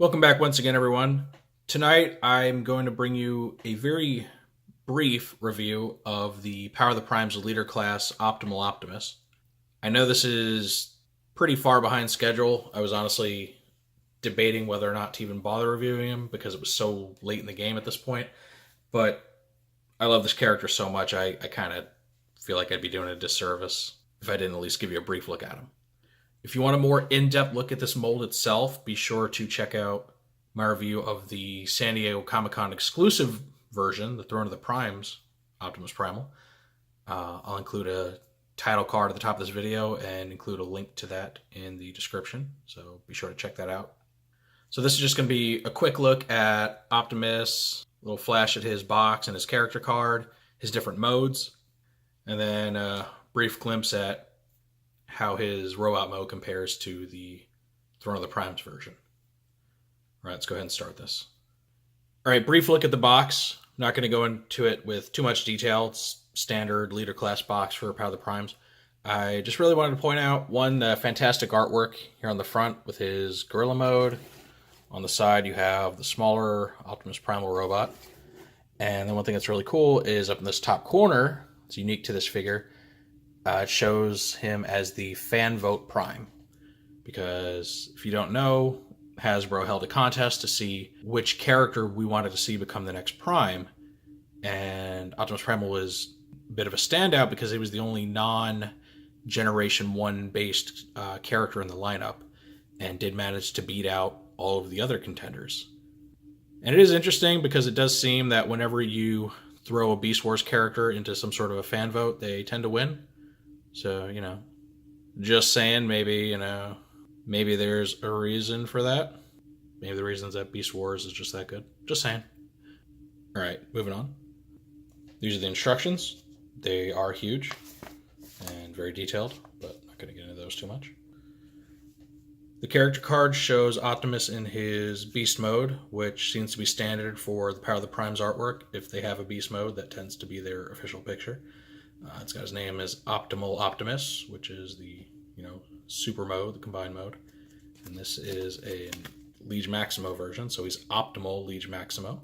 Welcome back once again, everyone. Tonight, I'm going to bring you a very brief review of the Power of the Primes leader class, Optimal Optimus. I know this is pretty far behind schedule. I was honestly debating whether or not to even bother reviewing him because it was so late in the game at this point. But I love this character so much, I kind of feel like I'd be doing a disservice if I didn't at least give you a brief look at him. If you want a more in-depth look at this mold itself, be sure to check out my review of the San Diego Comic-Con exclusive version, the Throne of the Primes, Optimus Primal. I'll include a title card at the top of this video and include a link to that in the description, so be sure to check that out. So this is just going to be a quick look at Optimus, a little flash at his box and his character card, his different modes, and then a brief glimpse at how his robot mode compares to the Throne of the Primes version. All right, let's go ahead and start this. All right, brief look at the box. I'm not going to go into it with too much detail. It's standard leader class box for Power of the Primes. I just really wanted to point out, one, the fantastic artwork here on the front with his gorilla mode. On the side, you have the smaller Optimus Primal robot. And then one thing that's really cool is up in this top corner, it's unique to this figure, it shows him as the fan vote prime, because if you don't know, Hasbro held a contest to see which character we wanted to see become the next prime, and Optimus Primal was a bit of a standout because he was the only non-Generation 1 based character in the lineup, and did manage to beat out all of the other contenders. And it is interesting because it does seem that whenever you throw a Beast Wars character into some sort of a fan vote, they tend to win. So, just saying, maybe there's a reason for that. Maybe the reason is that Beast Wars is just that good. Just saying. All right, moving on. These are the instructions. They are huge and very detailed, but not going to get into those too much. The character card shows Optimus in his beast mode, which seems to be standard for the Power of the Primes artwork. If they have a beast mode, that tends to be their official picture. It's got his name as Optimal Optimus, which is the, super mode, the combined mode. And this is a Liege Maximo version, so he's Optimal Liege Maximo.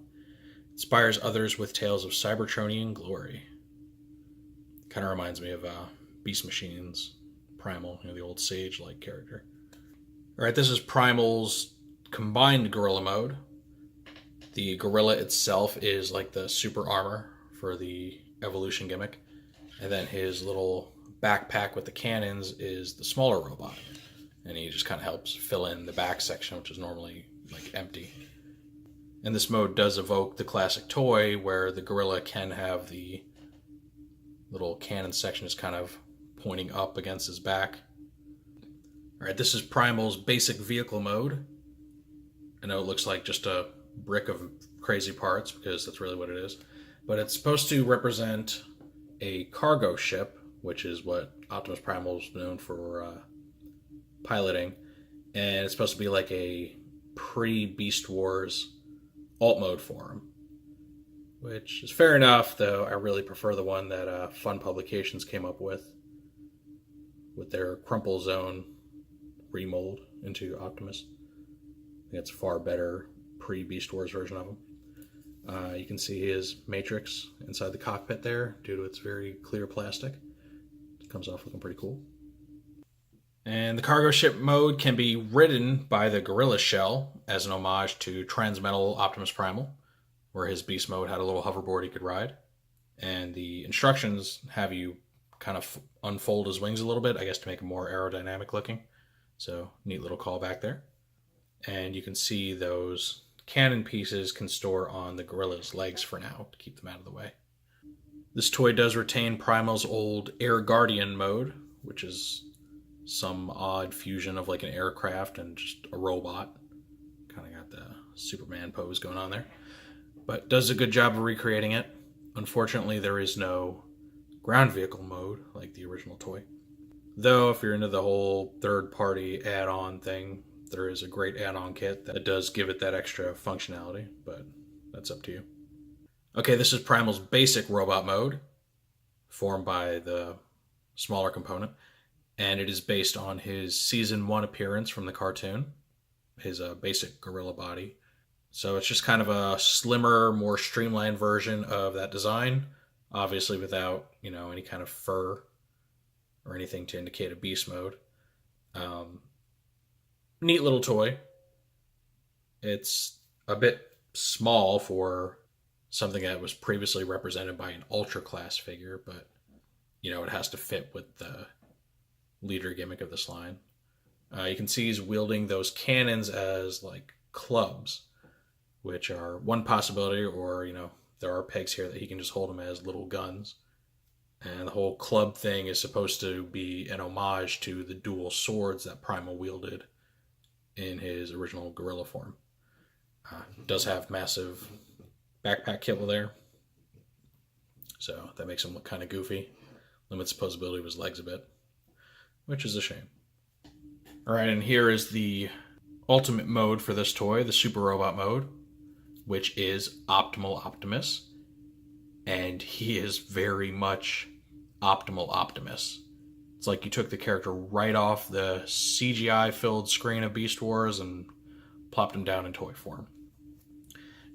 Inspires others with tales of Cybertronian glory. Kind of reminds me of Beast Machine's Primal, the old Sage-like character. All right, this is Primal's combined gorilla mode. The gorilla itself is like the super armor for the evolution gimmick. And then his little backpack with the cannons is the smaller robot. And he just kind of helps fill in the back section, which is normally empty. And this mode does evoke the classic toy where the gorilla can have the little cannon section is kind of pointing up against his back. All right, this is Primal's basic vehicle mode. I know it looks like just a brick of crazy parts because that's really what it is. But it's supposed to represent a cargo ship, which is what Optimus Primal is known for piloting, and it's supposed to be like a pre-Beast Wars alt mode for him, which is fair enough, though I really prefer the one that Fun Publications came up with their Crumple Zone remold into Optimus. I think it's a far better pre-Beast Wars version of him. You can see his matrix inside the cockpit there due to its very clear plastic. It comes off looking pretty cool. And the cargo ship mode can be ridden by the gorilla shell as an homage to Transmetal Optimus Primal, where his beast mode had a little hoverboard he could ride. And the instructions have you kind of unfold his wings a little bit, I guess to make him more aerodynamic looking. So neat little callback there. And you can see those cannon pieces can store on the gorilla's legs for now to keep them out of the way. This toy does retain Primal's old Air Guardian mode, which is some odd fusion of like an aircraft and just a robot. Kind of got the Superman pose going on there. But does a good job of recreating it. Unfortunately, there is no ground vehicle mode like the original toy. Though, if you're into the whole third-party add-on thing, there is a great add-on kit that does give it that extra functionality, but that's up to you. Okay, this is Primal's basic robot mode, formed by the smaller component, and it is based on his Season 1 appearance from the cartoon. his basic gorilla body. So it's just kind of a slimmer, more streamlined version of that design, obviously without, any kind of fur or anything to indicate a beast mode. Um, Neat little toy. It's a bit small for something that was previously represented by an ultra class figure, but it has to fit with the leader gimmick of this line. You can see he's wielding those cannons as like clubs, which are one possibility, or there are pegs here that he can just hold them as little guns. And the whole club thing is supposed to be an homage to the dual swords that Primal wielded in his original gorilla form. Does have massive backpack kibble there, so that makes him look kind of goofy. Limits the posability of his legs a bit, which is a shame. All right, and here is the ultimate mode for this toy, the Super Robot mode, which is Optimal Optimus, and he is very much Optimal Optimus. It's like you took the character right off the CGI-filled screen of Beast Wars and plopped him down in toy form.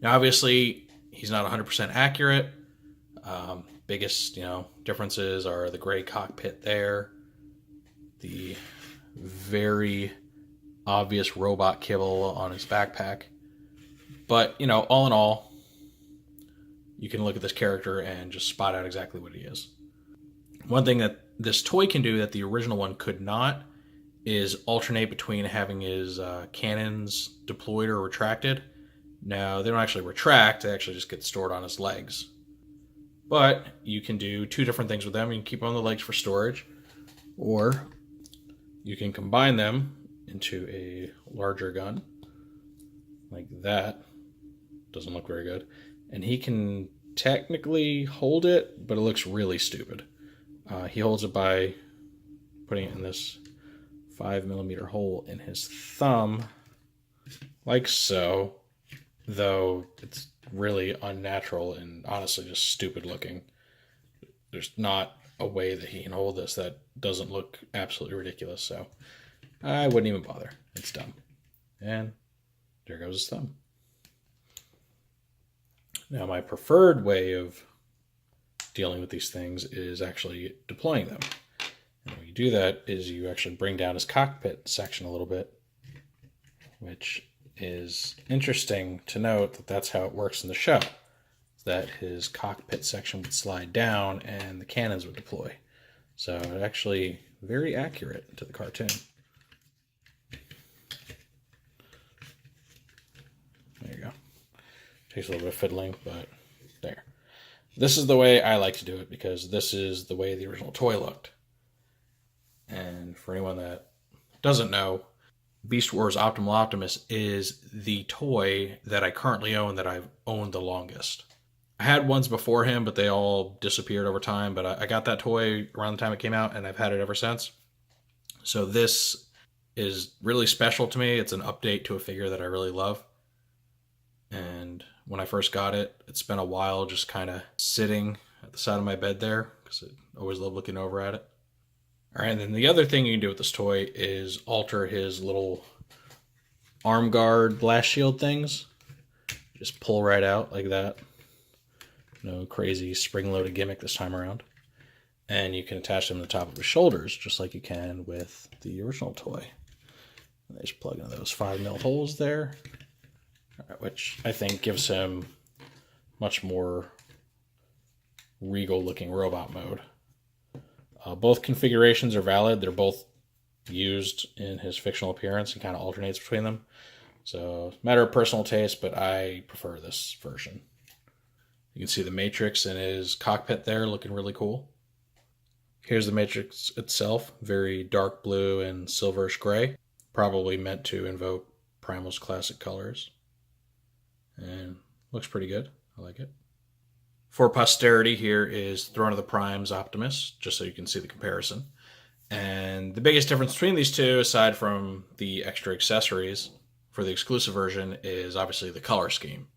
Now, obviously, he's not 100% accurate. Biggest, differences are the gray cockpit there, the very obvious robot kibble on his backpack. But, all in all, you can look at this character and just spot out exactly what he is. One thing that this toy can do that the original one could not is alternate between having his cannons deployed or retracted. Now, they don't actually retract, they actually just get stored on his legs. But you can do two different things with them. You can keep them on the legs for storage, or you can combine them into a larger gun, like that. Doesn't look very good. And he can technically hold it, but it looks really stupid. He holds it by putting it in this 5mm hole in his thumb, like so, though it's really unnatural and honestly just stupid looking. There's not a way that he can hold this that doesn't look absolutely ridiculous, so I wouldn't even bother. It's dumb. And there goes his thumb. Now, my preferred way of dealing with these things is actually deploying them. And when you do that is you actually bring down his cockpit section a little bit, which is interesting to note that that's how it works in the show, that his cockpit section would slide down and the cannons would deploy. So it's actually very accurate to the cartoon. There you go. Takes a little bit of fiddling, but there. This is the way I like to do it because this is the way the original toy looked. And for anyone that doesn't know, Beast Wars Optimal Optimus is the toy that I currently own that I've owned the longest. I had ones before him, but they all disappeared over time. But I got that toy around the time it came out, and I've had it ever since. So this is really special to me. It's an update to a figure that I really love. And when I first got it, it spent a while just kind of sitting at the side of my bed there because I always loved looking over at it. All right, and then the other thing you can do with this toy is alter his little arm guard blast shield things. Just pull right out like that. No crazy spring-loaded gimmick this time around. And you can attach them to the top of his shoulders, just like you can with the original toy. And they just plug into those 5mm holes there, which I think gives him much more regal-looking robot mode. Both configurations are valid. They're both used in his fictional appearance and kind of alternates between them. So, matter of personal taste, but I prefer this version. You can see the Matrix in his cockpit there looking really cool. Here's the Matrix itself, very dark blue and silverish gray. Probably meant to invoke Primal's classic colors. And looks pretty good. I like it. For posterity, here is Throne of the Primes Optimus, just so you can see the comparison. And the biggest difference between these two, aside from the extra accessories for the exclusive version, is obviously the color scheme.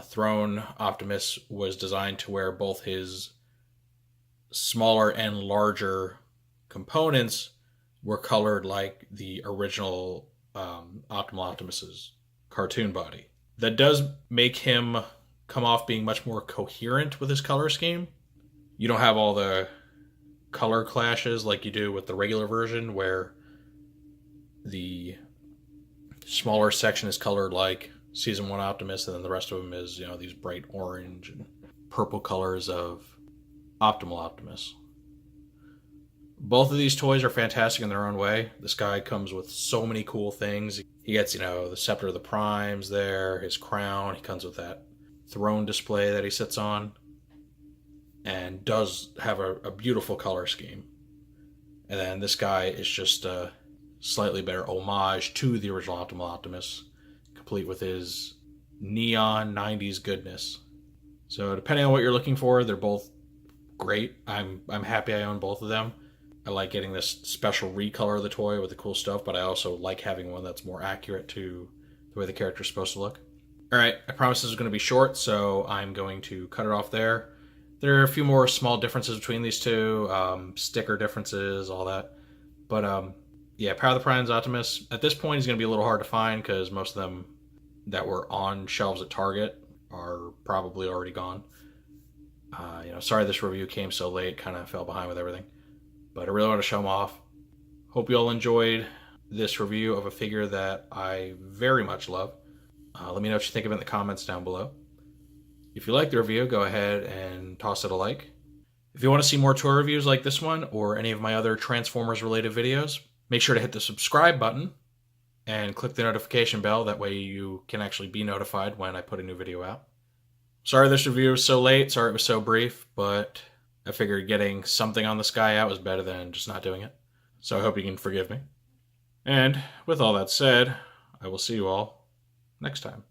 Throne Optimus was designed to where both his smaller and larger components were colored like the original Optimal Optimus's cartoon body. That does make him come off being much more coherent with his color scheme. You don't have all the color clashes like you do with the regular version, where the smaller section is colored like Season 1 Optimus, and then the rest of them is, these bright orange and purple colors of Optimal Optimus. Both of these toys are fantastic in their own way. This guy comes with so many cool things. He gets, the Scepter of the Primes there, his crown. He comes with that throne display that he sits on, and does have a beautiful color scheme. And then this guy is just a slightly better homage to the original Optimal Optimus, complete with his neon 90s goodness. So depending on what you're looking for, they're both great. I'm happy I own both of them. I like getting this special recolor of the toy with the cool stuff, but I also like having one that's more accurate to the way the character's supposed to look. Alright, I promise this is going to be short, so I'm going to cut it off there. There are a few more small differences between these two, sticker differences, all that. But Power of the Prime's Optimus, at this point, is going to be a little hard to find because most of them that were on shelves at Target are probably already gone. Sorry this review came so late, kind of fell behind with everything. But I really want to show them off. Hope you all enjoyed this review of a figure that I very much love. Let me know what you think of it in the comments down below. If you like the review, go ahead and toss it a like. If you want to see more toy reviews like this one or any of my other Transformers related videos, make sure to hit the subscribe button and click the notification bell. That way you can actually be notified when I put a new video out. Sorry this review was so late, sorry it was so brief, but I figured getting something on this guy out was better than just not doing it. So I hope you can forgive me. And with all that said, I will see you all next time.